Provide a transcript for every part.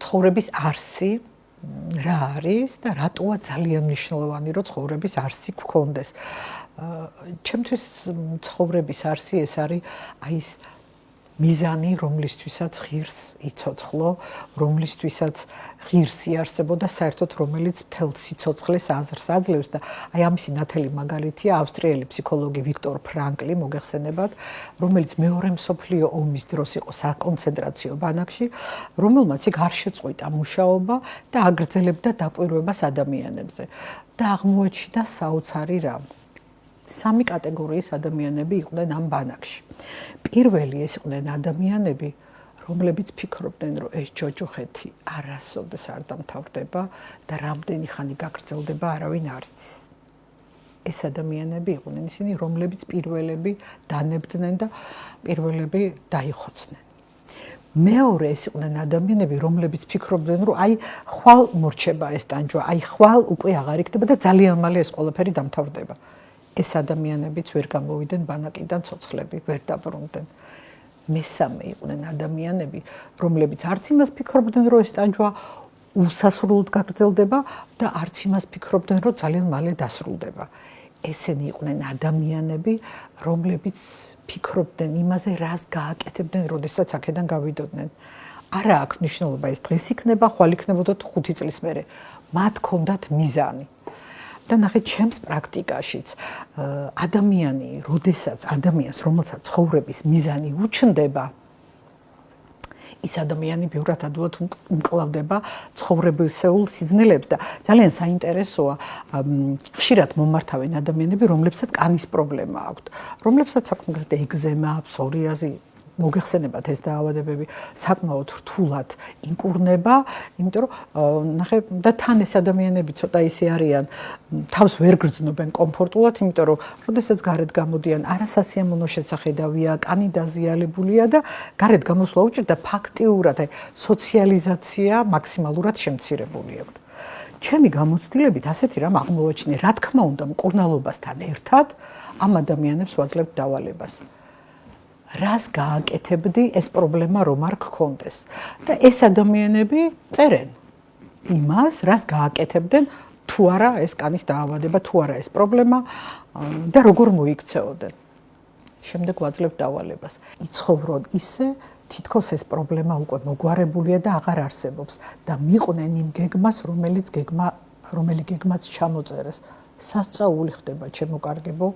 ცხოვრების არსი რა არის და რატოა ძალიან მნიშვნელოვანი რომ ცხოვრების არსი გქონდეს. ჩემთვის ცხოვრების არსი ეს არის აი ეს მიზანი, რომლისთვისაც ღირს იცოცხლო, რომლისთვისაც ღირს იარსებო და საერთოდ რომელიც მთელ სიცოცხლეს აზრს აძლევს და აი ამისი ნათელი მაგალითია ავსტრიელი ფსიქოლოგი ვიქტორ ფრანკლი, მოგეხსენებათ, რომელიც მეორე მსოფლიო ომის დროს იყო საკონცენტრაციო ბანაკში, რომელმაც იქ არ შეწყვიტა მუშაობა და აგრძელებდა დაკვირვებას ადამიანებზე და აღმოაჩინა საოცარი რამ. სამი კატეგორიის ადამიანები იყვნენ ამ ბანაკში. პირველი ეს იყვნენ ადამიანები, რომლებიც ფიქრობდნენ, რომ ეს ჯოჯოხეთი არასოდეს არ დამთავრდება და რამდენი ხანი გაგრძელდება, არავინ არ იცის. ეს ადამიანები იყვნენ ისინი, რომლებიც პირველები დანებდნენ და პირველები დაიხოცნენ. მეორე ეს იყვნენ ადამიანები, რომლებიც ფიქრობდნენ, რომ აი ხვალ მორჩება ეს ტანჯვა, აი ხვალ უკვე აღარ იქნება და ძალიან მალე ეს ყველაფერი დამთავრდება. ეს ადამიანებიც ვერ გამოვიდნენ ბანაკიდან ცოცხლები, ვერ დაბრუნდნენ. მესამე იყვნენ ადამიანები, რომლებიც არც იმას ფიქრობდნენ, რომ ეს ტანჯვა უსასრულოდ გაგრძელდება და არც იმას ფიქრობდნენ, რომ ძალიან მალე დასრულდება. ესენი იყვნენ ადამიანები, რომლებიც ფიქრობდნენ იმაზე, რას გააკეთებდნენ, როდესაც აქედან გავიდოდნენ. არა აქვს მნიშვნელობა ეს დღეს იქნება, ხვალ იქნებოდა 5 წლის მერე. მათ ჰქონდათ მიზანი. და ნახეთ ჩემს პრაქტიკაშიც ადამიანი, ადამიანს, რომელსაც ცხოვრების მიზანი უჩნდება, ის ადამიანი ბევრად ადვილად უმკლავდება ცხოვრებისეულ სიზნელებს და ძალიან საინტერესოა, ხშირად მომართავენ ადამიანები, რომლებსაც კანის პრობლემა აქვთ, რომლებსაც აქვთ ეგზემა, ფსორიაზი, მოგეხსენებათ ეს დაავადებები საკმაოდ რთულად ინკურნება, იმიტომ რომ ნახე და თან ეს ადამიანები ცოტა ისე არიან, თავს ვერ გრძნობენ კომფორტულად, იმიტომ რომ როდესაც გარეთ გამოდიან, არასასიამოვნო შესახედავია, კანი დაზიანებულია და გარეთ გამოსვლა უჭირდა ფაქტიურად, აი სოციალიზაცია მაქსიმალურად შემცირებული აქვთ. ჩემი გამოცდილებით ასეთი რამ აღმოვაჩინე, რა თქმა უნდა, მკურნალობასთან ერთად ამ ადამიანებს ვაძლევთ დავალებას. რას გააკეთებდი ეს პრობლემა რომ არ გქონდეს და ეს ადამიანები წერენ იმას, რას გააკეთებდნენ თუ არა ეს კანის დაავადება, თუ არა ეს პრობლემა და როგორ მოიქცეოდნენ. შემდეგ ვაძლევთ დავალებას. იცხოვრონ ისე, თითქოს ეს პრობლემა უკვე მოგვარებულია და აღარ არსებობს და მიყვნენ იმ გეგმას, რომელი გეგმაც ჩამოწერეს. სასწაული ხდება, ჩემო კარგებო,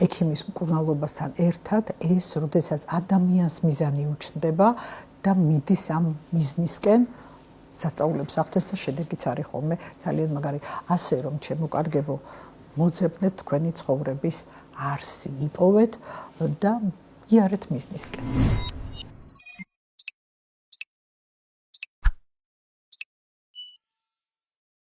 ექიმის მკურნალობასთან ერთად ეს, როდესაც ადამიანს მიზანი უჩნდება და მიდის ამ მიზნისკენ, სასწაულებს ახდენს და შედეგიც არის ხოლმე ძალიან მაგარი. ასე რომ, ჩემო კარგებო, მოძებნეთ თქვენი ცხოვრების არსი, იპოვეთ და იარეთ მიზნისკენ.